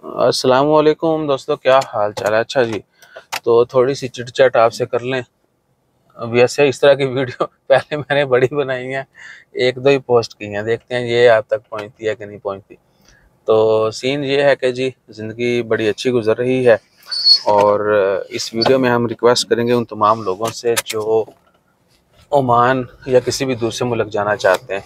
अस्सलाम वालेकुम दोस्तों, क्या हाल चाल है। अच्छा जी, तो थोड़ी सी चिट चैट आपसे कर लें। वैसे इस तरह की वीडियो पहले मैंने बड़ी बनाई हैं, एक दो ही पोस्ट की हैं, देखते हैं ये आप तक पहुंचती है कि नहीं पहुंचती। तो सीन ये है कि जी ज़िंदगी बड़ी अच्छी गुजर रही है, और इस वीडियो में हम रिक्वेस्ट करेंगे उन तमाम लोगों से जो ओमान या किसी भी दूसरे मुल्क जाना चाहते हैं,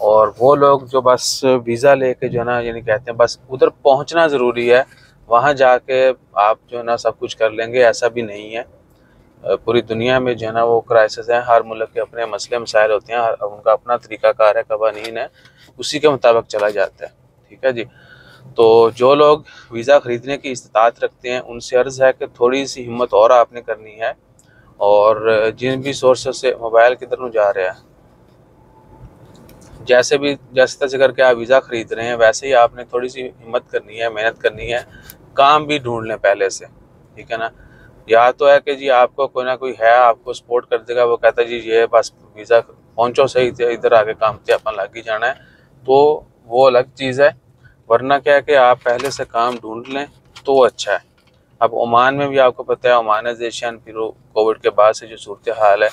और वो लोग जो बस वीज़ा लेके जो है ना, यानी कहते हैं बस उधर पहुंचना ज़रूरी है, वहां जाके आप जो है ना सब कुछ कर लेंगे, ऐसा भी नहीं है। पूरी दुनिया में जो है ना वो क्राइसिस है, हर मुल्क के अपने मसले मसाइल होते हैं, उनका अपना तरीक़ाकार है, कवानीन है, उसी के मुताबिक चला जाता है। ठीक है जी। तो जो लोग वीज़ा ख़रीदने की इस्तात रखते हैं उनसे अर्ज़ है कि थोड़ी सी हिम्मत और आपने करनी है, और जिन भी सोर्स से मोबाइल किधर जा रहा है, जैसे तैसे करके आप वीज़ा ख़रीद रहे हैं, वैसे ही आपने थोड़ी सी हिम्मत करनी है, मेहनत करनी है, काम भी ढूंढ लें पहले से। ठीक है ना। या तो है कि जी आपको कोई ना कोई है, आपको सपोर्ट कर देगा, वो कहता है जी ये बस वीज़ा पहुंचो सही थे, इधर आगे काम थे अपन लग ही जाना है, तो वो अलग चीज़ है। वरना क्या है कि आप पहले से काम ढूंढ लें तो वो अच्छा है। अब ओमान में भी आपको पता है, ओमानाइजेशन फिर कोविड के बाद से जो सूरत हाल है,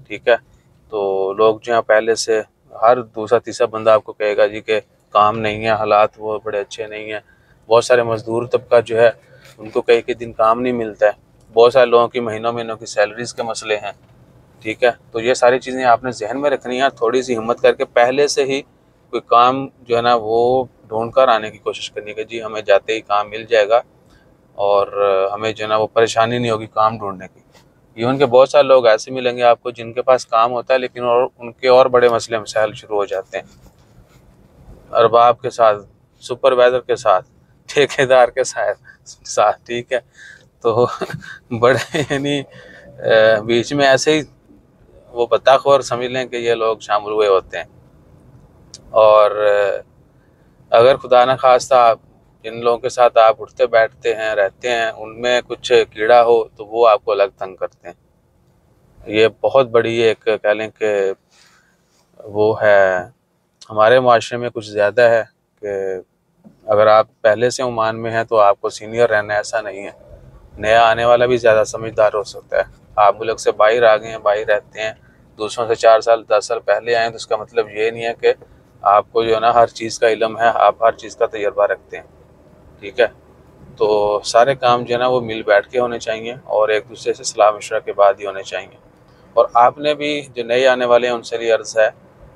ठीक है, तो लोग जो है पहले से, हर दूसरा तीसरा बंदा आपको कहेगा जी कि काम नहीं है, हालात वो बड़े अच्छे नहीं हैं। बहुत सारे मजदूर तबका जो है उनको कई दिन काम नहीं मिलता है, बहुत सारे लोगों की महीनों महीनों की सैलरीज के मसले हैं। ठीक है, तो ये सारी चीज़ें आपने जहन में रखनी है, थोड़ी सी हिम्मत करके पहले से ही कोई काम जो है ना वो ढूंढ कर आने की कोशिश करनी है कि जी हमें जाते ही काम मिल जाएगा, और हमें जो है ना वो परेशानी नहीं होगी काम ढूंढने की। इवन के बहुत सारे लोग ऐसे मिलेंगे आपको जिनके पास काम होता है, लेकिन और उनके और बड़े मसले मसाइल शुरू हो जाते हैं, अरबाब के साथ, सुपरवाइज़र के साथ, ठेकेदार के साथ। ठीक है, तो बड़े यानी बीच में ऐसे ही वो बत्ताखोर समझ लें कि ये लोग शामिल हुए होते हैं। और अगर खुदा न खास्ता आप जिन लोगों के साथ आप उठते बैठते हैं रहते हैं उनमें कुछ कीड़ा हो तो वो आपको अलग तंग करते हैं। ये बहुत बड़ी एक कह लें कि वो है, हमारे माशरे में कुछ ज़्यादा है कि अगर आप पहले से ओमान में हैं तो आपको सीनियर रहना है, ऐसा नहीं है। नया आने वाला भी ज़्यादा समझदार हो सकता है। आप मुल्क से बाहर आ गए हैं, बाहर रहते हैं, दूसरों से 4 साल 10 साल पहले आए हैं, तो इसका मतलब ये नहीं है कि आपको जो है ना हर चीज़ का इल्म है, आप हर चीज़ का तजर्बा रखते हैं। ठीक है, तो सारे काम जो है ना वो मिल बैठ के होने चाहिए, और एक दूसरे से सलाह मशवरा के बाद ही होने चाहिए। और आपने भी जो नए आने वाले हैं उनसे भी अर्ज़ है,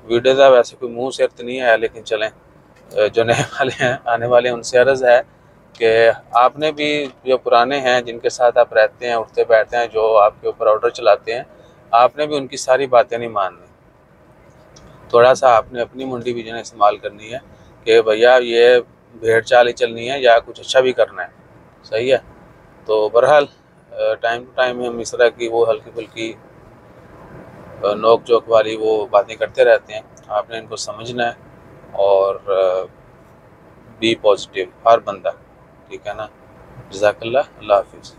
वीडियोज़ वैसे कोई मुँह सिर तो नहीं है, लेकिन चलें जो नए वाले हैं आने वाले हैं उनसे अर्ज़ है कि आपने भी, जो पुराने हैं जिनके साथ आप रहते हैं उठते बैठते हैं, जो आपके ऊपर ऑर्डर चलाते हैं, आपने भी उनकी सारी बातें नहीं माननी। थोड़ा सा आपने अपनी मुंडी भी जो है इस्तेमाल करनी है कि भैया ये भेड़ चाल ही चलनी है या कुछ अच्छा भी करना है। सही है। तो बहरहाल टाइम टू टाइम हम इस तरह की वो हल्की फुल्की नोक झोंक वाली वो बातें करते रहते हैं, आपने इनको समझना है, और बी पॉजिटिव हर बंदा। ठीक है ना। जज़ाकल्लाह, अल्लाह हाफिज़।